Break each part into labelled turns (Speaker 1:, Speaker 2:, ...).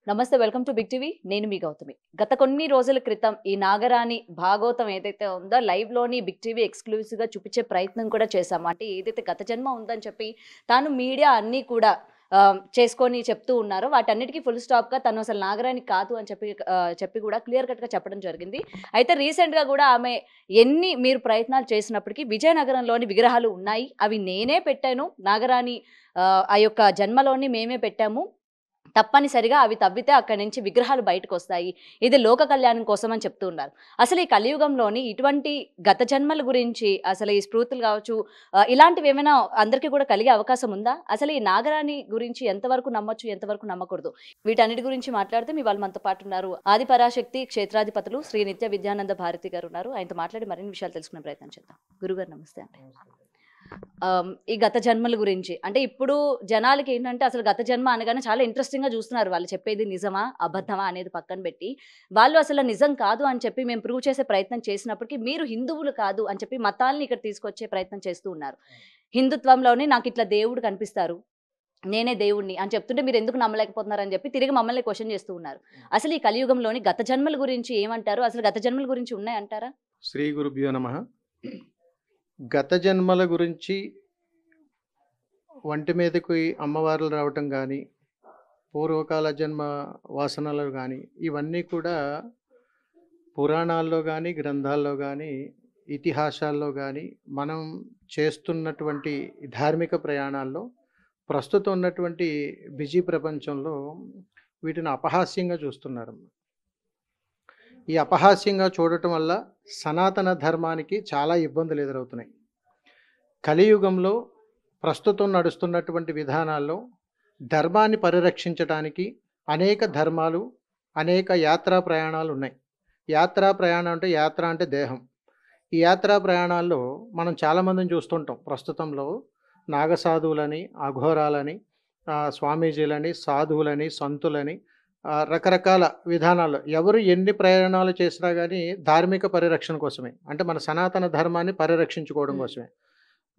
Speaker 1: నమస్తే, welcome to big TV. నేను మీ గౌతమి. గత కొన్ని రోజుల క్రితం ఈ నాగరాణి భాగవతం ఏదైతే ఉందో లైవ్ లోని బిగ్ టీవీ ఎక్స్క్లూజివ్ గా చూపించే ప్రయత్నం కూడా చేశాము. అంటే ఏదైతే గత జన్మ ఉందని చెప్పి తాను మీడియా అన్ని కూడా చేసుకొని చెప్తూ ఉన్నారో వాటన్నిటికీ ఫుల్ స్టాప్ గా తను అసలు నాగరాణి కాదు అని చెప్పి కూడా క్లియర్ కట్ గా చెప్పడం జరిగింది. అయితే రీసెంట్ గా కూడా ఆమె ఎన్ని మీరు ప్రయత్నాలు చేసినప్పటికీ విజయనగరంలోని విగ్రహాలు ఉన్నాయి, అవి నేనే పెట్టాను, నాగరాణి ఆ యొక్క జన్మలోని మేమే పెట్టాము, తప్పనిసరిగా అవి తవ్వితే అక్కడి నుంచి విగ్రహాలు బయటకు వస్తాయి, ఇది లోక కళ్యాణం కోసం అని చెప్తూ ఉన్నారు. అసలు ఈ కలియుగంలోని ఇటువంటి గత జన్మల గురించి అసలు ఈ స్ఫూర్తులు కావచ్చు, ఇలాంటివి ఏమైనా అందరికీ కూడా కలిగే అవకాశం ఉందా? అసలు ఈ నాగరాణి గురించి ఎంతవరకు నమ్మొచ్చు, ఎంతవరకు నమ్మకూడదు? వీటన్నిటి గురించి మాట్లాడితే మీ వాళ్ళు మనతో పాటు ఉన్నారు. ఆది పరాశక్తి క్షేత్రాధిపతులు శ్రీ నిత్య విద్యానంద భారతి గారు ఉన్నారు. ఆయనతో మాట్లాడి మరిన్ని విషయాలు తెలుసుకునే ప్రయత్నం చేద్దాం. గురుగారు నమస్తే అండి. ఈ గత జన్మల గురించి అంటే ఇప్పుడు జనాలకి ఏంటంటే అసలు గత జన్మ అనగానే చాలా ఇంట్రెస్టింగ్ గా చూస్తున్నారు. వాళ్ళు చెప్పేది నిజమా అబద్ధమా అనేది పక్కన పెట్టి వాళ్ళు అసలు నిజం కాదు అని చెప్పి మేము ప్రూవ్ చేసే ప్రయత్నం చేసినప్పటికీ మీరు హిందువులు కాదు అని చెప్పి మతాల్ని ఇక్కడ తీసుకొచ్చే ప్రయత్నం చేస్తూ ఉన్నారు. హిందుత్వంలోనే నాకు ఇట్లా దేవుడు కనిపిస్తారు, నేనే దేవుణ్ణి అని చెప్తుంటే మీరు ఎందుకు నమ్మలేకపోతున్నారని చెప్పి తిరిగి మమ్మల్ని క్వశ్చన్ చేస్తూ ఉన్నారు. అసలు ఈ కలియుగంలోని గత జన్మల గురించి ఏమంటారు? అసలు గత జన్మల గురించి ఉన్నాయంటారా?
Speaker 2: శ్రీ గురుభ్యో నమః. గత జన్మల గురించి వంటి మీదకి అమ్మవార్లు రావటం కానీ, పూర్వకాల జన్మ వాసనలు కానీ, ఇవన్నీ కూడా పురాణాల్లో కానీ, గ్రంథాల్లో కానీ, ఇతిహాసాల్లో కానీ, మనం చేస్తున్నటువంటి ధార్మిక ప్రయాణాల్లో ప్రస్తుతం ఉన్నటువంటి బిజీ ప్రపంచంలో వీటిని అపహాస్యంగా చూస్తున్నారు. ఈ అపహాస్యంగా చూడటం వల్ల సనాతన ధర్మానికి చాలా ఇబ్బందులు ఎదురవుతున్నాయి. కలియుగంలో ప్రస్తుతం నడుస్తున్నటువంటి విధానాల్లో ధర్మాన్ని పరిరక్షించడానికి అనేక ధర్మాలు, అనేక యాత్రా ప్రయాణాలు ఉన్నాయి. యాత్రా ప్రయాణం అంటే యాత్ర అంటే దేహం. ఈ యాత్రా ప్రయాణాల్లో మనం చాలామందిని చూస్తుంటాం. ప్రస్తుతంలో నాగసాధువులని, అఘోరాలని, స్వామీజీలని, సాధువులని, సంతులని, రకరకాల విధానాలు ఎవరు ఎన్ని ప్రయాణాలు చేసినా కానీ ధార్మిక పరిరక్షణ కోసమే, అంటే మన సనాతన ధర్మాన్ని పరిరక్షించుకోవడం కోసమే.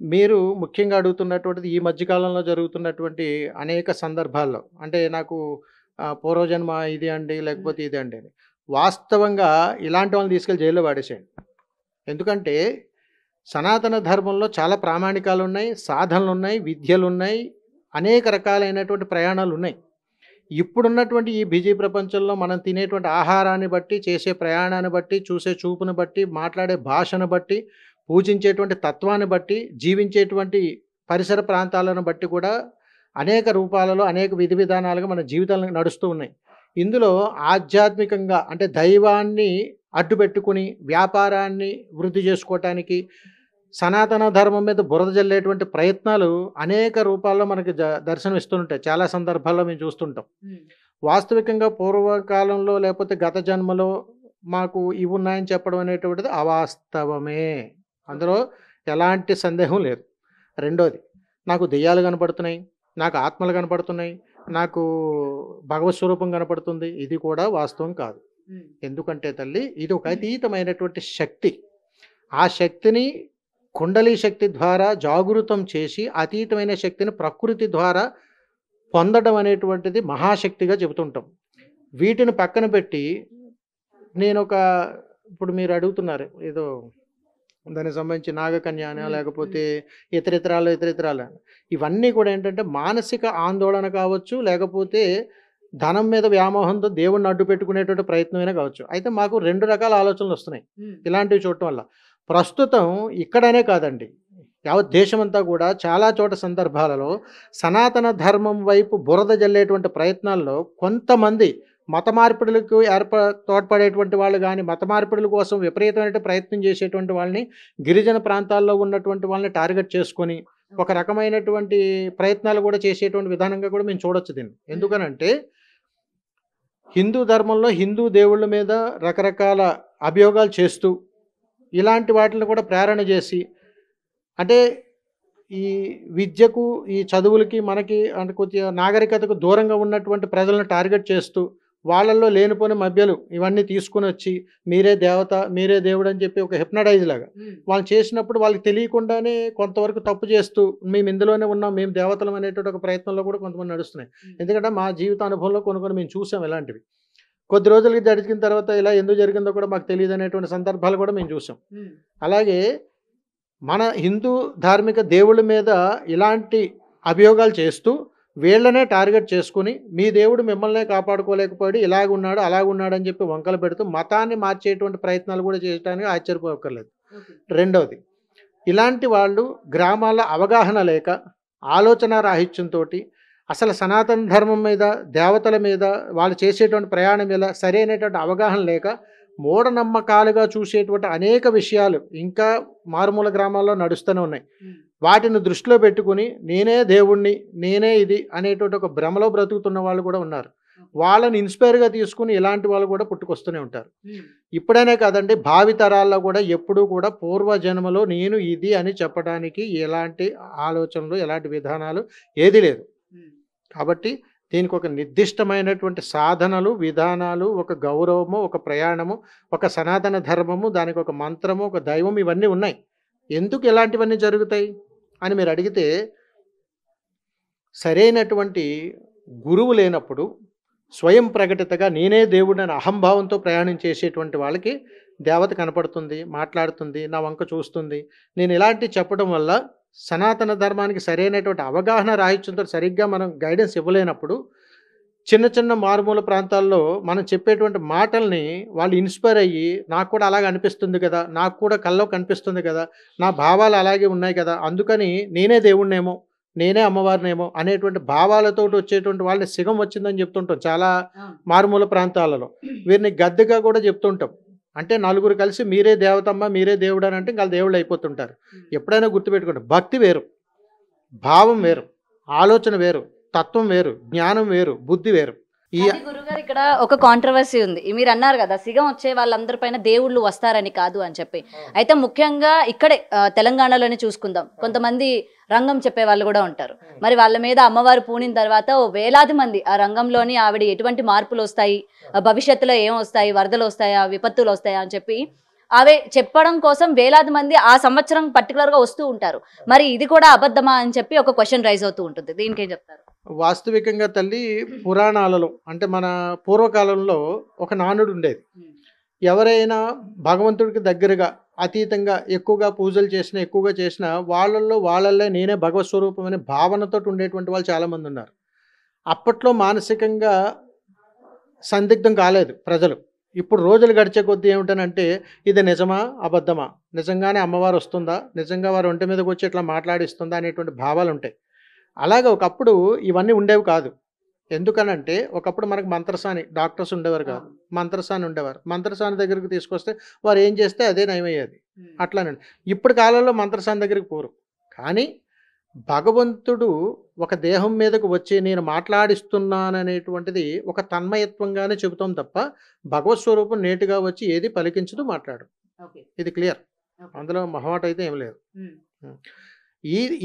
Speaker 2: మీరు ముఖ్యంగా అడుగుతున్నటువంటిది ఈ మధ్యకాలంలో జరుగుతున్నటువంటి అనేక సందర్భాల్లో అంటే నాకు పూర్వజన్మ ఇది అండి, లేకపోతే ఇది అండి అని. వాస్తవంగా ఇలాంటి వాళ్ళని తీసుకెళ్ళి జైల్లో పడేసేయండి. ఎందుకంటే సనాతన ధర్మంలో చాలా ప్రామాణికాలు ఉన్నాయి, సాధనలు ఉన్నాయి, విద్యలు ఉన్నాయి, అనేక రకాలైనటువంటి ప్రయాణాలు ఉన్నాయి. ఇప్పుడున్నటువంటి ఈ బిజీ ప్రపంచంలో మనం తినేటువంటి ఆహారాన్ని బట్టి, చేసే ప్రయాణాన్ని బట్టి, చూసే చూపును బట్టి, మాట్లాడే భాషను బట్టి, పూజించేటువంటి తత్వాన్ని బట్టి, జీవించేటువంటి పరిసర ప్రాంతాలను బట్టి కూడా అనేక రూపాలలో, అనేక విధి విధానాలుగా మన జీవితాలు నడుస్తూ ఉన్నాయి. ఇందులో ఆధ్యాత్మికంగా అంటే దైవాన్ని అడ్డుపెట్టుకుని వ్యాపారాన్ని వృద్ధి చేసుకోవటానికి సనాతన ధర్మం మీద బురద జల్లేటువంటి ప్రయత్నాలు అనేక రూపాల్లో మనకి దర్శనం ఇస్తుంటాయి. చాలా సందర్భాల్లో మేము చూస్తుంటాం. వాస్తవికంగా పూర్వకాలంలో లేకపోతే గత జన్మలో మాకు ఇవి ఉన్నాయని చెప్పడం అనేటువంటిది అవాస్తవమే, అందులో ఎలాంటి సందేహం లేదు. రెండోది, నాకు దెయ్యాలు కనపడుతున్నాయి, నాకు ఆత్మలు కనపడుతున్నాయి, నాకు భగవత్ స్వరూపం కనపడుతుంది, ఇది కూడా వాస్తవం కాదు. ఎందుకంటే తల్లి, ఇది ఒక అతీతమైనటువంటి శక్తి. ఆ శక్తిని కుండలి శక్తి ద్వారా జాగృతం చేసి అతీతమైన శక్తిని ప్రకృతి ద్వారా పొందడం అనేటువంటిది మహాశక్తిగా చెబుతుంటాం. వీటిని పక్కన పెట్టి నేను ఇప్పుడు మీరు అడుగుతున్నారు ఏదో దానికి సంబంధించి నాగకన్యాన లేకపోతే ఇతరితరాలు ఇవన్నీ కూడా ఏంటంటే మానసిక ఆందోళన కావచ్చు, లేకపోతే ధనం మీద వ్యామోహంతో దేవుణ్ణి అడ్డు పెట్టుకునేటువంటి ప్రయత్నమైనా కావచ్చు. అయితే మాకు రెండు రకాల ఆలోచనలు వస్తున్నాయి ఇలాంటివి చూడటం వల్ల. ప్రస్తుతం ఇక్కడనే కాదండి, యావత్ దేశమంతా కూడా చాలా చోట సందర్భాలలో సనాతన ధర్మం వైపు బురద జల్లేటువంటి ప్రయత్నాల్లో కొంతమంది మత మార్పిడులకు తోడ్పడేటువంటి వాళ్ళు కానీ, మత మార్పిడుల కోసం విపరీతమైన ప్రయత్నం చేసేటువంటి వాళ్ళని, గిరిజన ప్రాంతాల్లో ఉన్నటువంటి వాళ్ళని టార్గెట్ చేసుకొని ఒక రకమైనటువంటి ప్రయత్నాలు కూడా చేసేటువంటి విధానంగా కూడా మేము చూడొచ్చు దీన్ని. ఎందుకనంటే హిందూ ధర్మంలో హిందూ దేవుళ్ళ మీద రకరకాల అభియోగాలు చేస్తూ ఇలాంటి వాటిని కూడా ప్రేరణ చేసి, అంటే ఈ విద్యకు, ఈ చదువులకి, మనకి అంటే కొద్దిగా నాగరికతకు దూరంగా ఉన్నటువంటి ప్రజలను టార్గెట్ చేస్తూ వాళ్ళల్లో లేనిపోని మభ్యలు ఇవన్నీ తీసుకొని వచ్చి మీరే దేవత, మీరే దేవుడు అని చెప్పి ఒక హిప్నటైజ్ లాగా వాళ్ళు చేసినప్పుడు వాళ్ళకి తెలియకుండానే కొంతవరకు తప్పు చేస్తూ మేము ఇందులోనే ఉన్నాం, మేము దేవతలం అనేటువంటి ఒక ప్రయత్నంలో కూడా కొంతమంది నడుస్తున్నాయి. ఎందుకంటే మా జీవిత అనుభవంలో కొన్ని మేము చూసాం ఇలాంటివి. కొద్ది రోజులకి జరిగిన తర్వాత ఇలా ఎందుకు జరిగిందో కూడా మాకు తెలియదు అనేటువంటి సందర్భాలు కూడా మేము చూసాం. అలాగే మన హిందూ ధార్మిక దేవుళ్ళ మీద ఇలాంటి అభియోగాలు చేస్తూ వీళ్ళనే టార్గెట్ చేసుకుని మీ దేవుడు మిమ్మల్నే కాపాడుకోలేకపోయాడు, ఇలాగున్నాడు అలాగున్నాడు అని చెప్పి వంకలు పెడుతూ మతాన్ని మార్చేటువంటి ప్రయత్నాలు కూడా చేయడానికి ఆశ్చర్యపోక్కర్లేదు. రెండవది, ఇలాంటి వాళ్ళు గ్రామాల అవగాహన లేక ఆలోచన రాహిత్యంతో అసలు సనాతన ధర్మం మీద, దేవతల మీద, వాళ్ళు చేసేటువంటి ప్రయాణం మీద సరైనటువంటి అవగాహన లేక మూఢనమ్మకాలుగా చూసేటువంటి అనేక విషయాలు ఇంకా మారుమూల గ్రామాల్లో నడుస్తూనే ఉన్నాయి. వాటిని దృష్టిలో పెట్టుకుని నేనే దేవుణ్ణి, నేనే ఇది అనేటువంటి ఒక భ్రమలో బ్రతుకుతున్న వాళ్ళు కూడా ఉన్నారు. వాళ్ళని ఇన్స్పైర్గా తీసుకుని ఇలాంటి వాళ్ళు కూడా పుట్టుకొస్తూనే ఉంటారు. ఇప్పుడైనా కాదండి, భావితరాల్లో కూడా ఎప్పుడూ కూడా పూర్వజన్మలో నేను ఇది అని చెప్పడానికి ఎలాంటి ఆలోచనలు, ఎలాంటి విధానాలు ఏది లేదు. కాబట్టి దీనికి ఒక నిర్దిష్టమైనటువంటి సాధనలు, విధానాలు, ఒక గౌరవము, ఒక ప్రయాణము, ఒక సనాతన ధర్మము, దానికి ఒక మంత్రము, ఒక దైవం, ఇవన్నీ ఉన్నాయి. ఎందుకు ఇలాంటివన్నీ జరుగుతాయి అని మీరు అడిగితే, సరైనటువంటి గురువు లేనప్పుడు స్వయం ప్రకటితగా నేనే దేవుడు అని అహంభావంతో ప్రయాణం చేసేటువంటి వాళ్ళకి దేవత కనపడుతుంది, మాట్లాడుతుంది, నా వంక చూస్తుంది. నేను ఇలాంటివి చెప్పడం వల్ల సనాతన ధర్మానికి సరైనటువంటి అవగాహన రాహిత్యంతో సరిగ్గా మనం గైడెన్స్ ఇవ్వలేనప్పుడు చిన్న చిన్న మారుమూల ప్రాంతాల్లో మనం చెప్పేటువంటి మాటల్ని వాళ్ళు ఇన్స్పైర్ అయ్యి నాకు కూడా అలాగే అనిపిస్తుంది కదా, నాకు కూడా కల్లో కనిపిస్తుంది కదా, నా భావాలు అలాగే ఉన్నాయి కదా, అందుకని నేనే దేవుణ్ణేమో, నేనే అమ్మవారినేమో అనేటువంటి భావాలతో వచ్చేటువంటి వాళ్ళని సిగం వచ్చిందని చెప్తుంటాం చాలా మారుమూల ప్రాంతాలలో. వీరిని గద్దెగా కూడా చెప్తుంటాం. అంటే నలుగురు కలిసి మీరే దేవతమ్మ, మీరే దేవుడు అని అంటే ఇంకా దేవుళ్ళు అయిపోతుంటారు. ఎప్పుడైనా గుర్తుపెట్టుకోండి, భక్తి వేరు, భావం వేరు, ఆలోచన వేరు, తత్వం వేరు, జ్ఞానం వేరు, బుద్ధి వేరు.
Speaker 1: గురుగారు ఇక్కడ ఒక కాంట్రవర్సీ ఉంది. మీరు అన్నారు కదా సిగం వచ్చే వాళ్ళందరిపైన దేవుళ్ళు వస్తారని కాదు అని చెప్పి. అయితే ముఖ్యంగా ఇక్కడే తెలంగాణలోనే చూసుకుందాం, కొంతమంది రంగం చెప్పే వాళ్ళు కూడా ఉంటారు. మరి వాళ్ళ మీద అమ్మవారు పూనిన తర్వాత వేలాది మంది ఆ రంగంలోని ఆవిడ ఎటువంటి మార్పులు వస్తాయి, భవిష్యత్తులో ఏం వస్తాయి, వరదలు వస్తాయా, విపత్తులు వస్తాయా అని చెప్పి అవే చెప్పడం కోసం వేలాది మంది ఆ సంవత్సరం పర్టికులర్గా వస్తూ ఉంటారు. మరి ఇది కూడా అబద్ధమా అని చెప్పి ఒక క్వశ్చన్ రైజ్ అవుతూ ఉంటుంది. దీనికి ఏం చెప్తారు?
Speaker 2: వాస్తవికంగా తల్లి, పురాణాలలో అంటే మన పూర్వకాలంలో ఒక నానుడు ఉండేది. ఎవరైనా భగవంతుడికి దగ్గరగా అతీతంగా ఎక్కువగా పూజలు చేసినా, ఎక్కువగా చేసినా వాళ్ళల్లో నేనే భగవత్ స్వరూపం అనే భావనతో ఉండేటువంటి వాళ్ళు చాలామంది ఉన్నారు. అప్పట్లో మానసికంగా సందిగ్ధం కాలేదు ప్రజలు. ఇప్పుడు రోజులు గడిచే కొద్దీ ఏమిటనంటే ఇది నిజమా అబద్ధమా, నిజంగానే అమ్మవారు వస్తుందా, నిజంగా వారు ఒంటి మీదకి వచ్చి ఇట్లా మాట్లాడిస్తుందా అనేటువంటి భావాలు ఉంటాయి. అలాగే ఒకప్పుడు ఇవన్నీ ఉండేవి కాదు. ఎందుకనంటే ఒకప్పుడు మనకు మంత్రసాని డాక్టర్స్ ఉండేవారు కాదు, మంత్రసాని ఉండేవారు. మంత్రసాని దగ్గరికి తీసుకొస్తే వారు ఏం చేస్తే అదే నయమయ్యేది. అట్లానండి. ఇప్పుడు కాలంలో మంత్రసాని దగ్గరికి పోరు. కానీ భగవంతుడు ఒక దేహం మీదకు వచ్చి నేను మాట్లాడిస్తున్నాననేటువంటిది ఒక తన్మయత్వంగానే చెబుతాం తప్ప భగవత్ స్వరూపం నేటుగా వచ్చి ఏది పలికించదు, మాట్లాడు. ఇది క్లియర్, అందులో మొహమాట అయితే ఏం లేదు.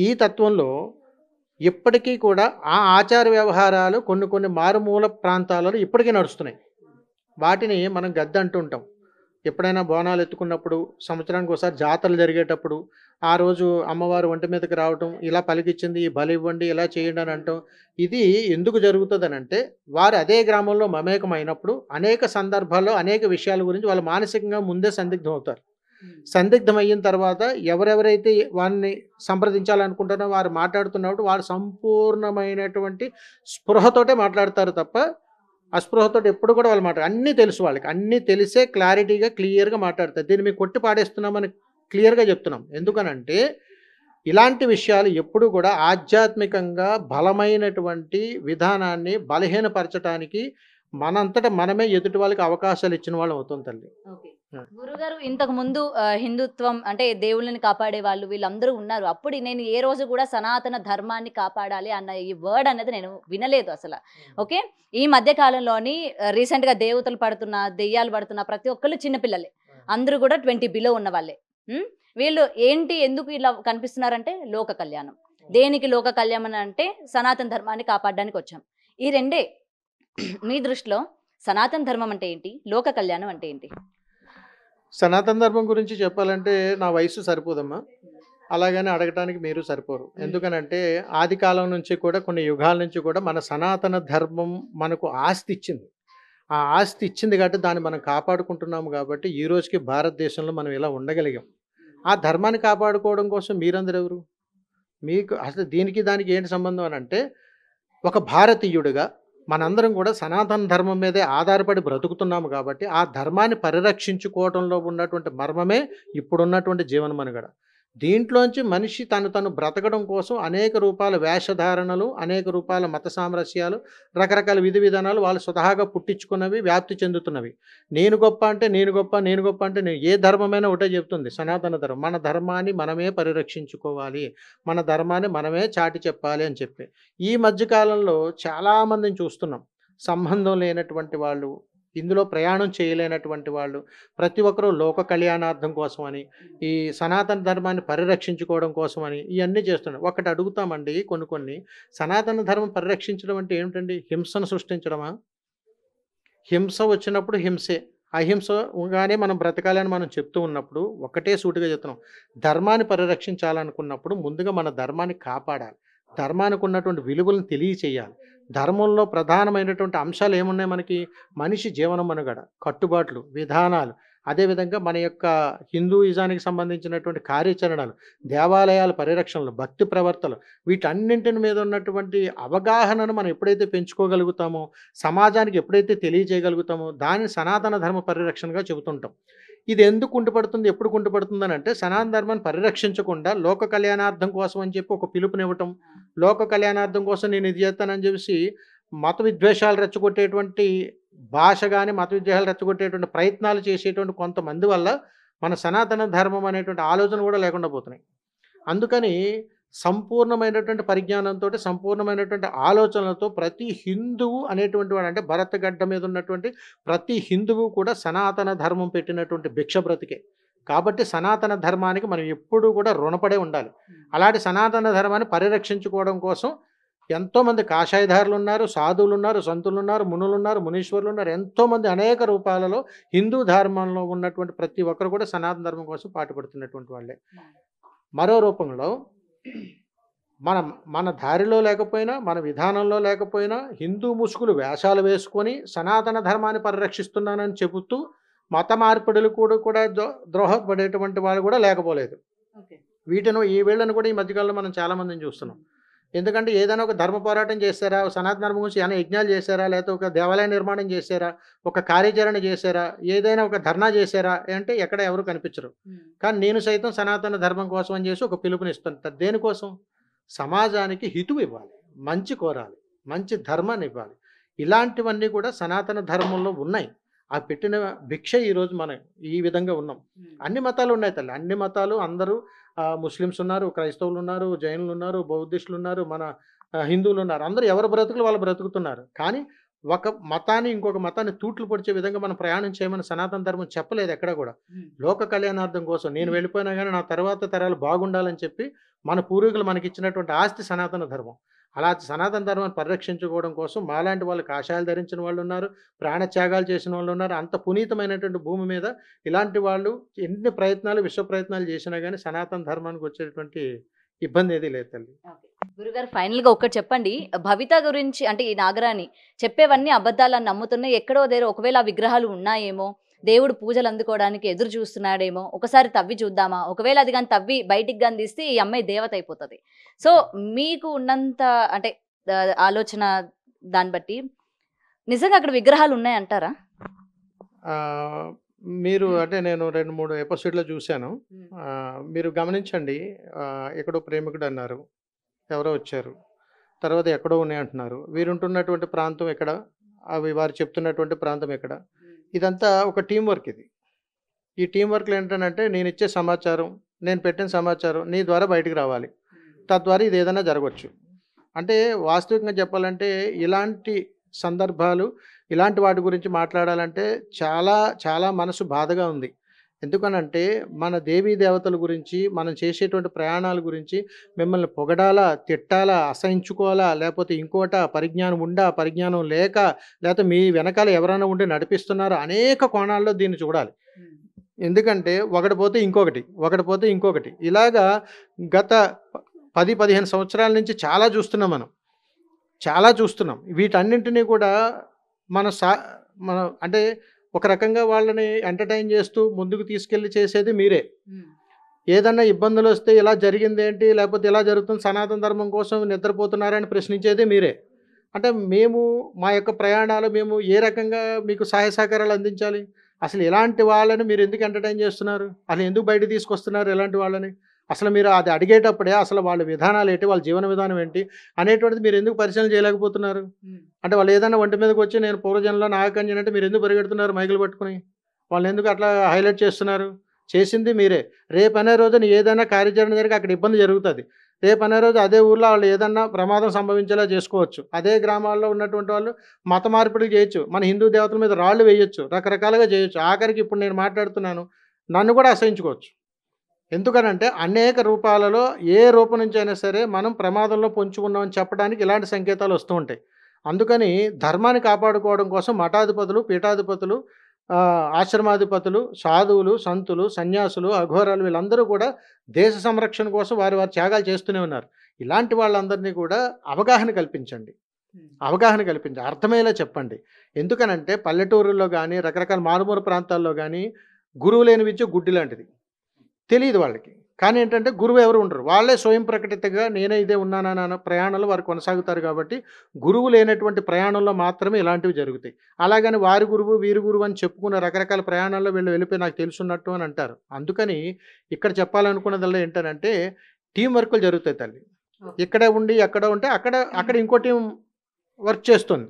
Speaker 2: ఈ తత్వంలో ఇప్పటికీ కూడా ఆ ఆచార వ్యవహారాలు కొన్ని మారుమూల ప్రాంతాలలో ఇప్పటికీ నడుస్తున్నాయి. వాటిని మనం గద్దె అంటూ ఉంటాం. ఎప్పుడైనా బోనాలు ఎత్తుకున్నప్పుడు, సంవత్సరానికి ఒకసారి జాతరలు జరిగేటప్పుడు ఆ రోజు అమ్మవారు ఒంటి మీదకి రావటం, ఇలా పలికిచ్చింది, బలి ఇవ్వండి, ఇలా చేయండి అని అంటాం. ఇది ఎందుకు జరుగుతుందని అంటే వారు అదే గ్రామంలో మమేకమైనప్పుడు అనేక సందర్భాల్లో అనేక విషయాల గురించి వాళ్ళు మానసికంగా ముందే సందిగ్ధం అవుతారు. సందిగ్ధం అయిన తర్వాత ఎవరెవరైతే వారిని సంప్రదించాలనుకుంటారో వారు మాట్లాడుతున్నప్పుడు వారు సంపూర్ణమైనటువంటి స్పృహతోటే మాట్లాడతారు తప్ప అస్పృహతో ఎప్పుడు కూడా వాళ్ళు మాట్లాడారు. అన్నీ తెలుసు, వాళ్ళకి అన్నీ తెలిసే క్లారిటీగా క్లియర్గా మాట్లాడతారు. దీన్ని మేము కొట్టి పాడేస్తున్నామని క్లియర్గా చెప్తున్నాం. ఎందుకనంటే ఇలాంటి విషయాలు ఎప్పుడు కూడా ఆధ్యాత్మికంగా బలమైనటువంటి విధానాన్ని బలహీనపరచడానికి మనంతటా మనమే ఎదుటి వాళ్ళకి అవకాశాలు ఇచ్చిన వాళ్ళు అవుతాం తల్లి.
Speaker 1: గురుగారు ఇంతకు ముందు హిందుత్వం అంటే దేవుళ్ళని కాపాడే వాళ్ళు వీళ్ళందరూ ఉన్నారు. అప్పుడు నేను ఏ రోజు కూడా సనాతన ధర్మాన్ని కాపాడాలి అన్న ఈ వర్డ్ అనేది నేను వినలేదు అసలు. ఓకే, ఈ మధ్య కాలంలోని రీసెంట్ గా దేవతలు పడుతున్న, దెయ్యాలు పడుతున్న ప్రతి ఒక్కళ్ళు చిన్నపిల్లలే, అందరూ కూడా 20 బిలో ఉన్న వాళ్ళే. వీళ్ళు ఏంటి ఎందుకు ఇలా కనిపిస్తున్నారంటే లోక కళ్యాణం. దేనికి లోక కళ్యాణం అంటే సనాతన ధర్మాన్ని కాపాడడానికి వచ్చాం. ఈ రెండే మీ దృష్టిలో సనాతన ధర్మం అంటే ఏంటి? లోక కళ్యాణం అంటే ఏంటి?
Speaker 2: సనాతన ధర్మం గురించి చెప్పాలంటే నా వయసు సరిపోదమ్మా. అలాగని అడగటానికి మీరు సరిపోరు. ఎందుకనంటే ఆది కాలం నుంచి కూడా కొన్ని యుగాల నుంచి కూడా మన సనాతన ధర్మం మనకు ఆస్తి ఇచ్చింది. ఆ ఆస్తి ఇచ్చింది కాబట్టి దాన్ని మనం కాపాడుకుంటున్నాము కాబట్టి ఈ రోజుకి భారతదేశంలో మనం ఇలా ఉండగలిగాం. ఆ ధర్మాన్ని కాపాడుకోవడం కోసం మీరందరూ ఎవరు? మీకు అసలు దీనికి దానికి ఏంటి సంబంధం అనంటే ఒక భారతీయుడిగా మనందరం కూడా సనాతన ధర్మం మీదే ఆధారపడి బ్రతుకుతున్నాము కాబట్టి ఆ ధర్మాన్ని పరిరక్షించుకోవడంలో ఉన్నటువంటి మర్మమే ఇప్పుడున్నటువంటి జీవన మనుగడ. దీంట్లోంచి మనిషి తను బ్రతకడం కోసం అనేక రూపాల వేషధారణలు, అనేక రూపాల మత సామరస్యాలు, రకరకాల విధి విధానాలు వాళ్ళు స్వతహాగా పుట్టించుకున్నవి, వ్యాప్తి చెందుతున్నవి. నేను గొప్ప అంటే నేను గొప్ప, నేను గొప్ప అంటే నేను, ఏ ధర్మమైనా ఒకటే చెప్తుంది సనాతన ధర్మం. మన ధర్మాన్ని మనమే పరిరక్షించుకోవాలి, మన ధర్మాన్ని మనమే చాటి చెప్పాలి అని చెప్పి. ఈ మధ్య కాలంలో చాలామందిని చూస్తున్నాం. సంబంధం లేనటువంటి వాళ్ళు, ఇందులో ప్రయాణం చేయలేనటువంటి వాళ్ళు, ప్రతి ఒక్కరూ లోక కళ్యాణార్థం కోసమని, ఈ సనాతన ధర్మాన్ని పరిరక్షించుకోవడం కోసమని ఇవన్నీ చేస్తున్నారు. ఒకటి అడుగుతామండి, కొన్ని సనాతన ధర్మం పరిరక్షించడం అంటే ఏమిటండి? హింసను సృష్టించడమా? హింస వచ్చినప్పుడు హింసే. అహింసగానే మనం బ్రతకాలని మనం చెప్తూ ఉన్నప్పుడు ఒకటే సూటిగా చెప్తున్నాం. ధర్మాన్ని పరిరక్షించాలనుకున్నప్పుడు ముందుగా మన ధర్మాన్ని కాపాడాలి. ధర్మానికి ఉన్నటువంటి విలువలను తెలియచేయాలి. ధర్మంలో ప్రధానమైనటువంటి అంశాలు ఏమున్నాయి మనకి? మనిషి జీవన మనుగడ, కట్టుబాట్లు, విధానాలు, అదేవిధంగా మన యొక్క హిందూయిజానికి సంబంధించినటువంటి కార్యాచరణలు, దేవాలయాల పరిరక్షణలు, భక్తి ప్రవర్తనలు, వీటన్నింటిని మీద ఉన్నటువంటి అవగాహనను మనం ఎప్పుడైతే పెంచుకోగలుగుతామో, సమాజానికి ఎప్పుడైతే తెలియజేయగలుగుతామో దాన్ని సనాతన ధర్మ పరిరక్షణగా చెబుతుంటాం. ఇది ఎందుకు కుంటుపడుతుంది, ఎప్పుడు కుంటుపడుతుంది అని అంటే సనాతన ధర్మాన్ని పరిరక్షించకుండా లోక కళ్యాణార్థం కోసం అని చెప్పి ఒక పిలుపునివ్వటం, లోక కళ్యాణార్థం కోసం నేను ఇది చేస్తానని చెప్పేసి మత విద్వేషాలు రెచ్చగొట్టేటువంటి భాష కానీ, మత విద్వేషాలు రెచ్చగొట్టేటువంటి ప్రయత్నాలు చేసేటువంటి కొంతమంది వల్ల మన సనాతన ధర్మం అనేటువంటి ఆలోచన కూడా లేకుండా పోతున్నాయి. అందుకని సంపూర్ణమైనటువంటి పరిజ్ఞానంతోటి, సంపూర్ణమైనటువంటి ఆలోచనలతో ప్రతి హిందువు అనేటువంటి వాడు, అంటే భరత గడ్డ మీద ఉన్నటువంటి ప్రతి హిందువు కూడా సనాతన ధర్మం పెట్టినటువంటి భిక్ష బ్రతికే. కాబట్టి సనాతన ధర్మానికి మనం ఎప్పుడూ కూడా రుణపడే ఉండాలి. అలాంటి సనాతన ధర్మాన్ని పరిరక్షించుకోవడం కోసం ఎంతోమంది కాషాయధారులు ఉన్నారు, సాధువులు ఉన్నారు, సంతులు ఉన్నారు, మునులు ఉన్నారు, మునీశ్వరులు ఉన్నారు. ఎంతోమంది అనేక రూపాలలో హిందూ ధర్మంలో ఉన్నటువంటి ప్రతి ఒక్కరు కూడా సనాతన ధర్మం కోసం పాటుపడుతున్నటువంటి వాళ్ళే. మరో రూపంలో మన మన దారిలో లేకపోయినా, మన విధానంలో లేకపోయినా హిందూ ముసుగులు వేషాలు వేసుకొని సనాతన ధర్మాన్ని పరిరక్షిస్తున్నానని చెబుతూ మత మార్పిడులు కూడా ద్రోహపడేటువంటి వాళ్ళు కూడా లేకపోలేదు. ఈ వీళ్ళను కూడా ఈ మధ్యకాలంలో మనం చాలామందిని చూస్తున్నాం. ఎందుకంటే ఏదైనా ఒక ధర్మ పోరాటం చేశారా, సనాతన ధర్మం గురించి ఏమైనా యజ్ఞాలు చేశారా, లేకపోతే ఒక దేవాలయ నిర్మాణం చేశారా, ఒక కార్యాచరణ చేశారా, ఏదైనా ఒక ధర్నా చేశారా అంటే ఎక్కడ ఎవరు కనిపించరు. కానీ నేను సైతం సనాతన ధర్మం కోసం అని చేసి ఒక పిలుపునిస్తుంటారు. దేనికోసం? సమాజానికి హితువు ఇవ్వాలి, మంచి కోరాలి, మంచి ధర్మాన్ని ఇవ్వాలి. ఇలాంటివన్నీ కూడా సనాతన ధర్మంలో ఉన్నాయి. ఆ పెట్టిన భిక్ష ఈరోజు మనం ఈ విధంగా ఉన్నాం. అన్ని మతాలు ఉన్నాయి తల్లి, అన్ని మతాలు అందరూ, ముస్లిమ్స్ ఉన్నారు, క్రైస్తవులు ఉన్నారు, జైనులు ఉన్నారు, బౌద్ధిస్టులు ఉన్నారు, మన హిందువులు ఉన్నారు. అందరూ ఎవరి బ్రతుకులు వాళ్ళు బ్రతుకుతున్నారు. కానీ ఒక మతాన్ని ఇంకొక మతాన్ని తూట్లు పొడిచే విధంగా మనం ప్రయాణం చేయమని సనాతన ధర్మం చెప్పలేదు ఎక్కడ కూడా. లోక కళ్యాణార్థం కోసం నేను వెళ్ళిపోయినా కానీ నా తర్వాత తరాలు బాగుండాలని చెప్పి మన పూర్వీకులు మనకి ఇచ్చినటువంటి ఆస్తి సనాతన ధర్మం. అలా సనాతన ధర్మాన్ని పరిరక్షించుకోవడం కోసం మాలాంటి వాళ్ళు కాషాయాలు ధరించిన వాళ్ళు ఉన్నారు, ప్రాణత్యాగాలు చేసిన వాళ్ళు ఉన్నారు. అంత పునీతమైనటువంటి భూమి మీద ఇలాంటి వాళ్ళు ఎన్ని ప్రయత్నాలు, విశ్వ ప్రయత్నాలు చేసినా కానీ సనాతన ధర్మానికి వచ్చేటువంటి ఇబ్బంది ఏది లేదు తల్లి.
Speaker 1: గురుగారు ఫైనల్ గా ఒక్కటి చెప్పండి. భవిత గురించి, అంటే ఈ నాగరాణి చెప్పేవన్నీ అబద్ధాలని నమ్ముతున్నాయి. ఎక్కడో దగ్గర ఒకవేళ ఆ విగ్రహాలు ఉన్నాయేమో, దేవుడు పూజలు అందుకోవడానికి ఎదురు చూస్తున్నాడేమో, ఒకసారి తవ్వి చూద్దామా, ఒకవేళ అది కానీ తవ్వి బయటికి కానీ తీస్తే ఈ అమ్మాయి దేవత అయిపోతుంది. సో మీకు ఉన్నంత అంటే ఆలోచన దాన్ని బట్టి నిజంగా అక్కడ విగ్రహాలు ఉన్నాయంటారా?
Speaker 2: మీరు అంటే నేను 2-3 ఎపిసోడ్లో చూశాను. మీరు గమనించండి, ఎక్కడో ప్రేమికుడు అన్నారు, ఎవరో వచ్చారు, తర్వాత ఎక్కడో ఉన్నాయంటున్నారు. వీరుంటున్నటువంటి ప్రాంతం ఎక్కడ, అవి వారు చెప్తున్నటువంటి ప్రాంతం ఎక్కడ? ఇదంతా ఒక టీం వర్క్. ఈ టీం వర్క్లో ఏంటంటే నేను ఇచ్చే సమాచారం, నేను పెట్టిన సమాచారం నీ ద్వారా బయటికి రావాలి, తద్వారా ఇది ఏదైనా జరగవచ్చు. అంటే వాస్తవికంగా చెప్పాలంటే ఇలాంటి సందర్భాలు, ఇలాంటి వాటి గురించి మాట్లాడాలంటే చాలా చాలా మనసు బాధగా ఉంది. ఎందుకనంటే మన దేవీ దేవతల గురించి, మనం చేసేటువంటి ప్రయాణాల గురించి మిమ్మల్ని పొగడాలా, తిట్టాలా, అసహించుకోవాలా, లేకపోతే ఇంకోటా, పరిజ్ఞానం ఉండా, పరిజ్ఞానం లేక, లేకపోతే మీ వెనకాల ఎవరైనా ఉండి నడిపిస్తున్నారా, అనేక కోణాల్లో దీన్ని చూడాలి. ఎందుకంటే ఒకటి పోతే ఇంకొకటి, ఒకటి పోతే ఇంకొకటి. ఇలాగా గత 10-15 సంవత్సరాల నుంచి చాలా చూస్తున్నాం మనం. చాలా చూస్తున్నాం. వీటన్నింటినీ కూడా మనం అంటే ఒక రకంగా వాళ్ళని ఎంటర్టైన్ చేస్తూ ముందుకు తీసుకెళ్ళి చేసేది మీరే. ఏదన్నా ఇబ్బందులు వస్తే ఇలా జరిగిందేంటి, లేకపోతే ఇలా జరుగుతుంది, సనాతన ధర్మం కోసం నిద్రపోతున్నారని ప్రశ్నించేది మీరే. అంటే మేము మా యొక్క ప్రయాణాలు మేము ఏ రకంగా మీకు సహాయ సహకారాలు అందించాలి? అసలు ఇలాంటి వాళ్ళని మీరు ఎందుకు ఎంటర్టైన్ చేస్తున్నారు? అసలు ఎందుకు బయట తీసుకొస్తున్నారు ఇలాంటి వాళ్ళని? అసలు మీరు అది అడిగేటప్పుడే అసలు వాళ్ళ విధానాలు ఏంటి, వాళ్ళ జీవన విధానం ఏంటి అనేటువంటిది మీరు ఎందుకు పరిశీలన చేయలేకపోతున్నారు? అంటే వాళ్ళు ఏదైనా ఒంటి మీదకి వచ్చి నేను పూర్వజన్మలో నాగకన్యని అంటే మీరు ఎందుకు పరిగెడుతున్నారు మైకులు పట్టుకుని? వాళ్ళని ఎందుకు అట్లా హైలైట్ చేస్తున్నారు? చేసింది మీరే. రేపనే రోజున ఏదైనా కార్యాచరణ జరిగి అక్కడ ఇబ్బంది జరుగుతుంది. రేపనే రోజు అదే ఊర్లో వాళ్ళు ఏదన్నా ప్రమాదం సంభవించేలా చేసుకోవచ్చు. అదే గ్రామాల్లో ఉన్నటువంటి వాళ్ళు మత మార్పిడి చేయొచ్చు. మన హిందూ దేవతల మీద రాళ్ళు వేయొచ్చు, రకరకాలుగా చేయొచ్చు. ఆఖరికి ఇప్పుడు నేను మాట్లాడుతున్నాను, నన్ను కూడా అసహించుకోవచ్చు. ఎందుకనంటే అనేక రూపాలలో ఏ రూపం నుంచి అయినా సరే మనం ప్రమాదంలో పొంచి ఉన్నామని చెప్పడానికి ఇలాంటి సంకేతాలు వస్తూ ఉంటాయి. అందుకని ధర్మాన్ని కాపాడుకోవడం కోసం మఠాధిపతులు, పీఠాధిపతులు, ఆశ్రమాధిపతులు, సాధువులు, సంతులు, సన్యాసులు, అఘోరాలు వీళ్ళందరూ కూడా దేశ సంరక్షణ కోసం వారి త్యాగాలు చేస్తూనే ఉన్నారు. ఇలాంటి వాళ్ళందరినీ కూడా అవగాహన కల్పించండి. అర్థమయ్యేలా చెప్పండి. ఎందుకనంటే పల్లెటూరుల్లో కానీ రకరకాల మారుమూల ప్రాంతాల్లో కానీ గురువు లేని విద్య గుడ్డి లాంటిది. తెలియదు వాళ్ళకి. కానీ ఏంటంటే గురువు ఎవరు ఉండరు. వాళ్ళే స్వయం ప్రకటితగా నేనే ఇదే ఉన్నానన్న ప్రయాణంలో వారు కొనసాగుతారు. కాబట్టి గురువు లేనటువంటి ప్రయాణంలో మాత్రమే ఇలాంటివి జరుగుతాయి. అలాగని వారి గురువు వీరి గురువు అని చెప్పుకున్న రకరకాల ప్రయాణాల్లో వెళ్ళిపోయి నాకు తెలుసున్నట్టు అని అంటారు. అందుకని ఇక్కడ చెప్పాలనుకున్నదల్లా ఏంటంటే టీం వర్క్లు జరుగుతాయి తల్లి. ఇక్కడే ఉండి ఎక్కడ ఉంటే అక్కడ ఇంకో టీం వర్క్ చేస్తుంది.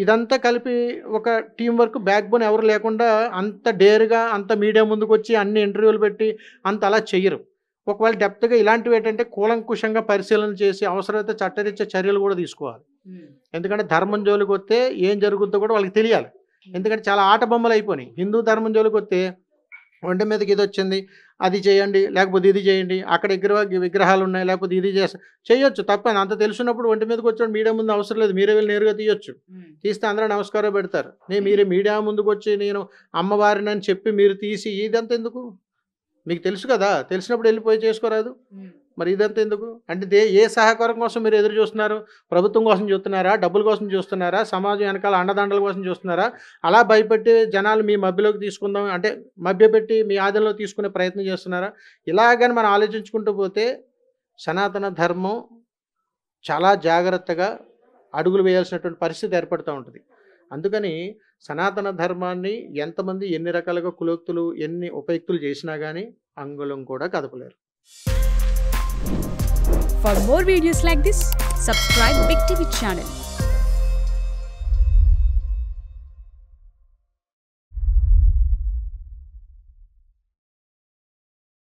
Speaker 2: ఇదంతా కలిపి ఒక టీం వర్క్ బ్యాక్ బోన్ ఎవరు లేకుండా అంత డేర్గా అంత మీడియా ముందుకు వచ్చి అన్ని ఇంటర్వ్యూలు పెట్టి అంత అలా చెయ్యరు. ఒకవేళ డెప్త్గా ఇలాంటివి ఏంటంటే కూలంకుషంగా పరిశీలన చేసి అవసరమైతే చట్టరీత్యా చర్యలు కూడా తీసుకోవాలి. ఎందుకంటే ధర్మం జోలికి వస్తే ఏం జరుగుతుందో కూడా వాళ్ళకి తెలియాలి. ఎందుకంటే చాలా ఆట బొమ్మలు అయిపోయినాయి. హిందూ ధర్మం జోలికి వస్తే ఒంటి మీదకి ఇది వచ్చింది, అది చేయండి, లేకపోతే ఇది చేయండి, అక్కడ విగ్రహాలు ఉన్నాయి, లేకపోతే ఇది చేయొచ్చు, తప్పని అంత తెలుసున్నప్పుడు ఒంటి మీదకి వచ్చాడు మీడియా ముందు అవసరం లేదు, మీరే వెళ్ళి నేరుగా తీయొచ్చు. తీస్తే అందరూ నమస్కారం పెడతారు. మీరే మీడియా ముందుకు వచ్చి నేను అమ్మవారిని అని చెప్పి మీరు తీసి ఇదంతా ఎందుకు? మీకు తెలుసు కదా, తెలిసినప్పుడు వెళ్ళిపోయి చేసుకోరాదు. మరి ఇదంతా ఎందుకు? అంటే ఏ సహకారం కోసం మీరు ఎదురు చూస్తున్నారు? ప్రభుత్వం కోసం చూస్తున్నారా, డబ్బుల కోసం చూస్తున్నారా, సమాజం వెనకాల అండదండల కోసం చూస్తున్నారా? అలా భయపెట్టి జనాలు మీ మభ్యలోకి తీసుకుందాం అంటే మభ్యపెట్టి మీ ఆధీనంలో తీసుకునే ప్రయత్నం చేస్తున్నారా? ఇలాగని మనం ఆలోచించుకుంటూ పోతే సనాతన ధర్మం చాలా జాగ్రత్తగా అడుగులు వేయాల్సినటువంటి పరిస్థితి ఏర్పడుతూ ఉంటుంది. అందుకని సనాతన ధర్మాన్ని ఎంతమంది ఎన్ని రకాలుగా కులోక్తులు ఎన్ని ఉపయుక్తులు చేసినా కానీ అంగుళం కూడా కదపలేరు.
Speaker 3: For more videos like this, subscribe Big TV channel.